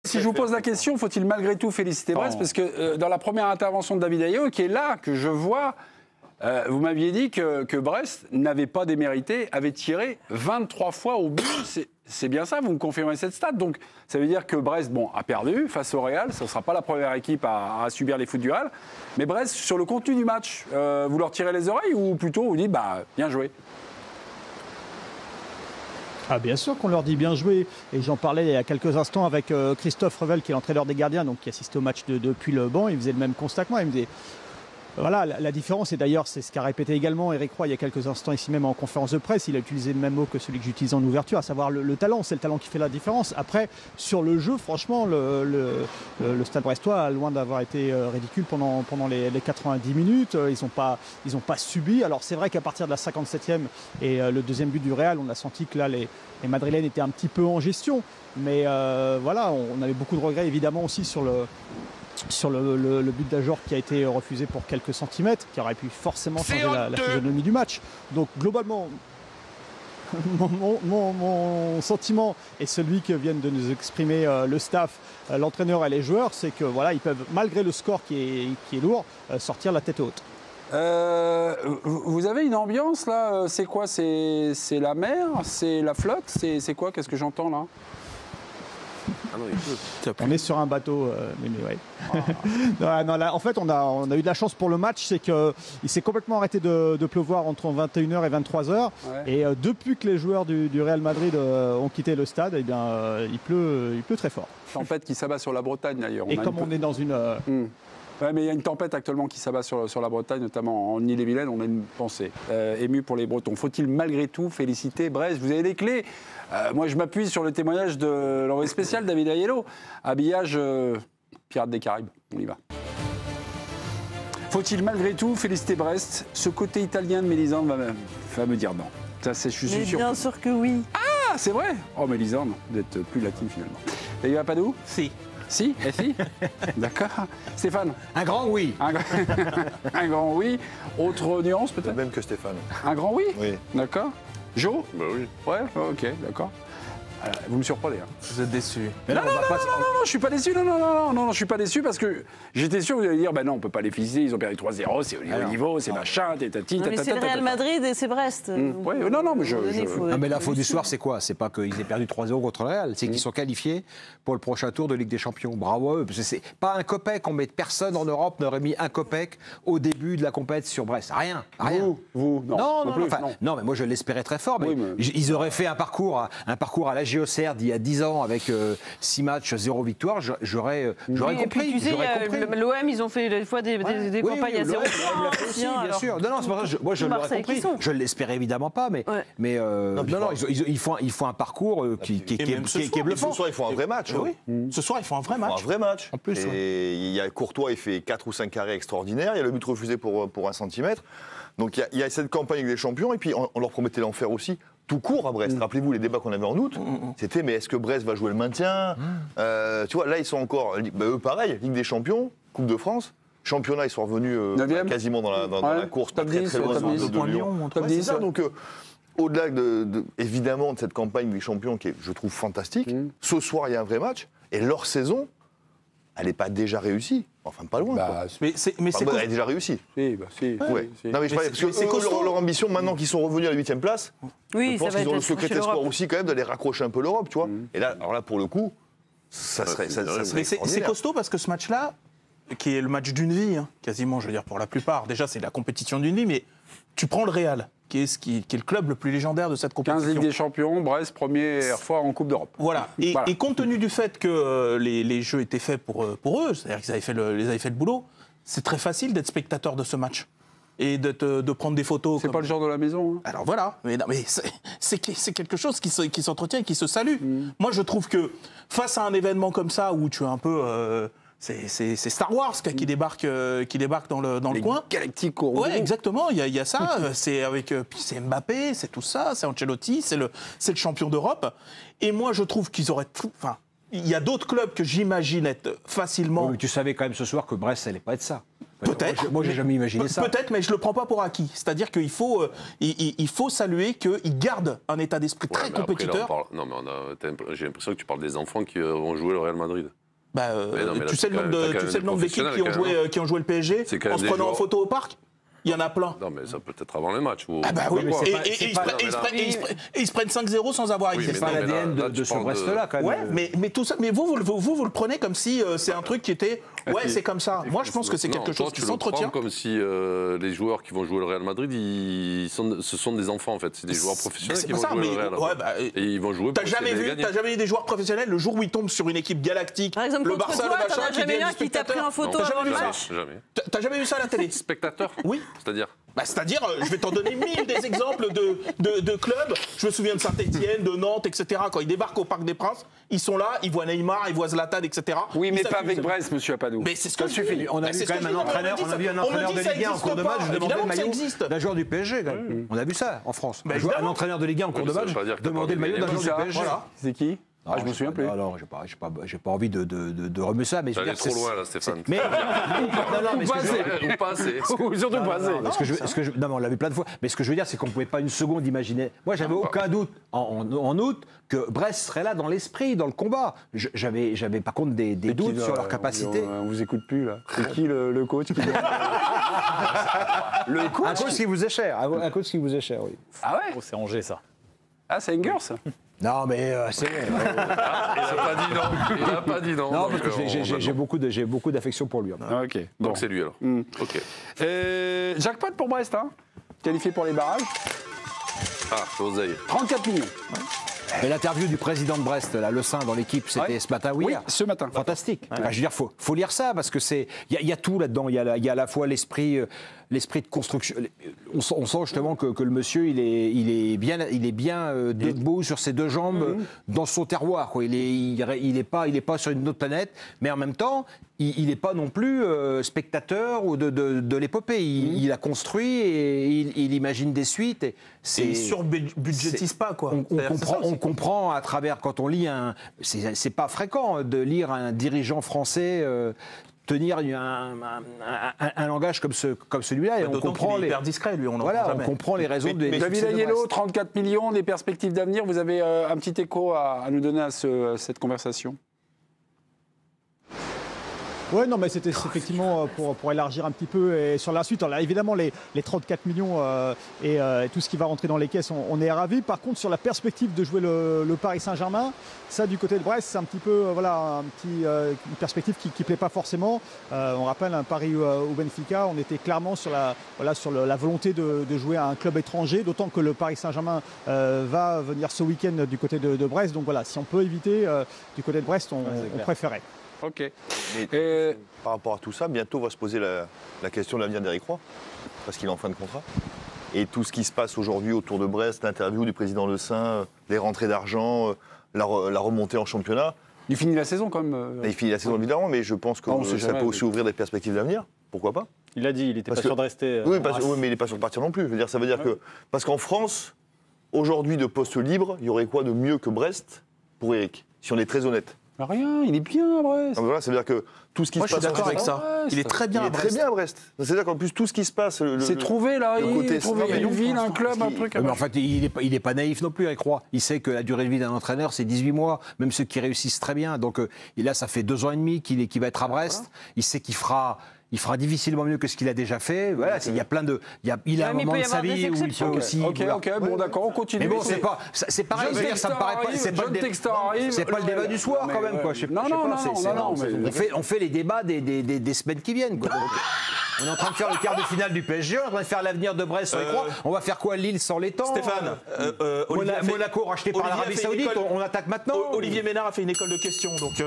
Si je vous pose la question, faut-il malgré tout féliciter Brest? Parce que dans la première intervention de David Ayello, qui est là, que je vois, vous m'aviez dit que Brest n'avait pas démérité, avait tiré 23 fois au but. C'est bien ça, vous me confirmez cette stat. Donc ça veut dire que Brest a perdu face au Real. Ce ne sera pas la première équipe à subir les foudres du Real. Mais Brest, sur le contenu du match, vous leur tirez les oreilles ou plutôt vous dites bien joué? Ah, bien sûr qu'on leur dit bien joué. Et j'en parlais il y a quelques instants avec Christophe Revel, qui est l'entraîneur des gardiens, donc qui assistait au match depuis le banc. Il faisait le même constat que moi. Il me disait, voilà, la différence, et d'ailleurs c'est ce qu'a répété également Éric Roy il y a quelques instants ici même en conférence de presse, il a utilisé le même mot que celui que j'utilise en ouverture, à savoir le talent, c'est le talent qui fait la différence. Après, sur le jeu, franchement, le Stade brestois a loin d'avoir été ridicule pendant les 90 minutes, ils n'ont pas subi. Alors c'est vrai qu'à partir de la 57e et le deuxième but du Real, on a senti que là les Madrilènes étaient un petit peu en gestion, mais voilà, on avait beaucoup de regrets évidemment aussi sur le but d'Ajor qui a été refusé pour quelques centimètres, qui aurait pu forcément changer la physionomie du match. Donc globalement, mon sentiment et celui que viennent de nous exprimer le staff, l'entraîneur et les joueurs, c'est que voilà, ils peuvent, malgré le score qui est lourd, sortir la tête haute. Vous avez une ambiance là, c'est quoi? C'est la mer? C'est la flotte? C'est quoi? Qu'est-ce que j'entends là? On est sur un bateau, mais ouais. Non, là, en fait, on a eu de la chance pour le match, c'est qu'il s'est complètement arrêté de pleuvoir entre 21h et 23h. Ouais. Et depuis que les joueurs du Real Madrid ont quitté le stade, eh bien, il pleut très fort. Tempête qui s'abat sur la Bretagne d'ailleurs. Et comme on est dans une... Ouais, mais il y a une tempête actuellement qui s'abat sur la Bretagne, notamment en Ille-et-Vilaine. On a une pensée émue pour les Bretons. Faut-il malgré tout féliciter Brest? Vous avez les clés. Moi, je m'appuie sur le témoignage de l'envoyé spécial David Ayello. Habillage Pirates des Caraïbes. On y va. Faut-il malgré tout féliciter Brest? Ce côté italien de Mélisande va me dire non. Ça, je suis sûr. Bien sûr que oui. Ah, c'est vrai? Oh, Mélisande, vous êtes plus latine finalement. David Papadou? Si. Si, et si. D'accord. Stéphane? Un grand oui. Un grand oui. Autre nuance peut-être? Même que Stéphane. Un grand oui? Oui. D'accord. Jo? Bah oui. Ouais, ok, d'accord. Vous me surprenez. Hein. Vous êtes déçu. Mais non, je suis pas déçu. Non, je suis pas déçu parce que j'étais sûr que vous allez dire, non, on peut pas les féliciter, ils ont perdu 3-0, c'est au niveau, c'est machin, tatati. Mais c'est le Real Madrid et c'est Brest. Ouais, non, mais mais l'info du soir, c'est quoi? C'est pas qu'ils aient perdu 3-0 contre le Real, c'est qu'ils sont qualifiés pour le prochain tour de Ligue des Champions. Bravo à eux. Parce que c'est pas un copec, personne en Europe n'aurait mis un copec au début de la compétition sur Brest. Rien. Vous, non, mais moi je l'espérais très fort. Mais ils auraient fait un parcours à la JOCR d'il y a 10 ans avec 6 matchs, 0 victoire, j'aurais compris. Tu sais, l'OM, ils ont fait des fois des campagnes à 0 points. Bien sûr. Non, c'est pour ça que moi je l'aurais compris. Je ne l'espérais évidemment pas, mais ils font un parcours qui est bluffant. Ce soir, ils font un vrai match. Ce soir, ils font un vrai match. Un vrai match. En plus, et il y a Courtois, il fait 4 ou 5 carrés extraordinaires. Il y a le but refusé pour 1 centimètre. Donc il y a cette campagne avec les champions. Et puis on leur promettait l'enfer aussi. Tout court à Brest. Rappelez-vous les débats qu'on avait en août. C'était, mais est-ce que Brest va jouer le maintien? Tu vois, là, ils sont encore... eux, pareil, Ligue des Champions, Coupe de France. Championnat, ils sont revenus quasiment dans la course, pas très loin de Lyon. C'est ça, donc... Au-delà évidemment de cette campagne des champions qui est, je trouve, fantastique, ce soir, il y a un vrai match. Et leur saison, elle n'est pas déjà réussie. Enfin, pas loin. Mais c'est elle est déjà réussie. Si. Non, mais parce que leur ambition, maintenant qu'ils sont revenus à la 8e place, je pense qu'ils ont le secret espoir aussi, quand même, d'aller raccrocher un peu l'Europe, tu vois. Et là, alors là, pour le coup, ça serait c'est costaud parce que ce match-là, qui est le match d'une vie, quasiment, je veux dire, pour la plupart. Déjà, c'est la compétition d'une vie, mais tu prends le Real, qui est le club le plus légendaire de cette compétition. 15 Ligue des Champions, Brest, première fois en Coupe d'Europe. Voilà. Et compte tenu du fait que les jeux étaient faits pour eux, c'est-à-dire qu'ils avaient fait le boulot, c'est très facile d'être spectateur de ce match. Et de prendre des photos. C'est pas le genre de la maison. Alors voilà, mais c'est quelque chose qui s'entretient et qui se salue. Moi, je trouve que face à un événement comme ça, où tu es un peu... c'est Star Wars qui débarque dans le coin. Galactiques. Ouais, exactement. Il y a ça. C'est Mbappé, c'est tout ça. C'est Ancelotti, c'est le champion d'Europe. Et moi, je trouve qu'ils auraient. Il y a d'autres clubs que j'imagine être facilement. Oui, mais tu savais quand même ce soir que Brest, ça allait pas être ça. Peut-être. Moi, j'ai jamais imaginé ça. Peut-être, mais je le prends pas pour acquis. C'est-à-dire qu'il faut, il faut saluer qu'ils gardent un état d'esprit très compétiteur. Non, mais j'ai l'impression que tu parles des enfants qui vont jouer le Real Madrid. Tu sais le nombre d'équipes qui ont joué le PSG en se prenant en photo au parc? Il y en a plein. Non, mais ça peut être avant les matchs. Oui, et ils se prennent 5-0 sans avoir existé. C'est pas l'ADN de ce Brest-là, quand même. Ouais, mais tout ça, mais vous le prenez comme si c'est un truc qui était. Ouais, c'est comme ça. Moi, je pense que c'est quelque chose qui s'entretient. Comme si les joueurs qui vont jouer le Real Madrid, ce sont des enfants, en fait. C'est des joueurs professionnels qui vont jouer le Real. Et ils vont jouer. T'as jamais vu des joueurs professionnels le jour où ils tombent sur une équipe galactique, par exemple, le Barça, le machin, qui jamais vu qui t'a pris en photo avant le match? T'as jamais vu ça à la télé? Spectateur? Oui. C'est-à-dire? C'est-à-dire, je vais t'en donner 1000 des exemples de clubs. Je me souviens de Saint-Etienne, de Nantes, etc. Quand ils débarquent au Parc des Princes, ils sont là, ils voient Neymar, ils voient Zlatan, etc. Oui, mais pas avec Brest, monsieur Apadou. Mais c'est ce que Ça suffit. On a vu quand même un entraîneur de Ligue 1 en cours de match demander le maillot d'un joueur du PSG. On a envie ça en France. Un entraîneur de Ligue 1 en cours de match demander le maillot d'un joueur du PSG. C'est qui? Je me souviens plus. Alors, j'ai pas envie de remuer ça, mais je veux dire, trop loin là, Stéphane. Mais ou pas assez. Ou surtout pas assez. Non, mais on l'a vu plein de fois. Mais ce que je veux dire, c'est qu'on ne pouvait pas une seconde imaginer. Moi, j'avais aucun doute en aut que Brest serait là dans l'esprit, dans le combat. J'avais par contre des doutes sur leur capacité. On vous écoute plus là. C'est qui le coach qui... Le coach. Un coach qui vous est cher. Un coach qui vous est cher, oui. Ah ouais? Oh, c'est Angers, ça. Ah, c'est Engers? Non, mais c'est. Il n'a pas dit non. Non, parce que j'ai beaucoup d'affection pour lui. Ok. Donc c'est lui alors. Ok. Jackpot pour Brest, hein? Qualifié pour les barrages. Ah, l'oseille. 34 millions. Mais l'interview du président de Brest, là, Le Saint, dans l'équipe, c'était ce matin ou hier. Ce matin. Fantastique. Enfin, je veux dire, faut lire ça parce que il y a tout là-dedans. Il y a à la fois l'esprit de construction. On sent justement que le monsieur, il est bien debout sur ses deux jambes dans son terroir. Quoi. Il est pas sur une autre planète, mais en même temps, il n'est pas non plus spectateur ou de l'épopée. Il a construit et il imagine des suites. Et il surbudgétise pas, quoi. On comprend à travers, quand on lit c'est pas fréquent de lire un dirigeant français tenir un langage comme celui-là. Et on comprend qu'il est hyper discret, lui. On comprend les raisons de. David Agnello, 34 millions, des perspectives d'avenir. Vous avez un petit écho à nous donner à cette conversation? Oui, non, mais c'était effectivement pour élargir un petit peu et sur la suite. Alors, évidemment, les 34 millions et tout ce qui va rentrer dans les caisses, on est ravis. Par contre, sur la perspective de jouer le Paris Saint-Germain, ça, du côté de Brest, c'est un petit peu une perspective qui ne plaît pas forcément. On rappelle un Paris ou Benfica, on était clairement sur la volonté de jouer à un club étranger, d'autant que le Paris Saint-Germain va venir ce week-end du côté de Brest. Donc voilà, si on peut éviter du côté de Brest, on préférait. Ok. Par rapport à tout ça, bientôt va se poser la question de l'avenir d'Éric Roy, parce qu'il est en fin de contrat. Et tout ce qui se passe aujourd'hui autour de Brest, l'interview du président Le Saint, les rentrées d'argent, la remontée en championnat. Il finit la saison quand même. Il finit la saison évidemment, mais je pense que ça peut aussi ouvrir des perspectives d'avenir. Pourquoi pas? Il a dit, il n'était pas sûr de rester. Oui, mais il n'est pas sûr de partir non plus. Ça veut dire que. Parce qu'en France, aujourd'hui, de postes libres, il y aurait quoi de mieux que Brest pour Éric, si on est très honnête? Rien, il est bien à Brest. Donc voilà, ça veut dire que tout ce qui se passe. Je suis d'accord avec ça. Il est très bien à Brest. Très bien à Brest. C'est-à-dire qu'en plus, tout ce qui se passe. C'est trouvé là, il est trouvé une ville, un club, un truc. Mais en fait, il n'est pas naïf non plus, Éric Roy. Il sait que la durée de vie d'un entraîneur, c'est 18 mois, même ceux qui réussissent très bien. Donc là, ça fait 2 ans et demi qu'il va être à Brest. Voilà. Il sait qu'il fera difficilement mieux que ce qu'il a déjà fait. Voilà, il y a plein de. Il a un moment de sa vie où il peut aussi. Ok, bon, d'accord, on continue. Mais bon, c'est pareil. Ça me paraît pas. C'est pas le débat du soir quand même, quoi. Non. On fait les débats des semaines qui viennent, quoi. On est en train de faire le quart de finale du PSG, on est en train de faire l'avenir de Brest sur les croix. On va faire quoi, Lille sans les temps? Stéphane, Monaco racheté par l'Arabie Saoudite, on attaque maintenant. Olivier Ménard a fait une école de questions, donc.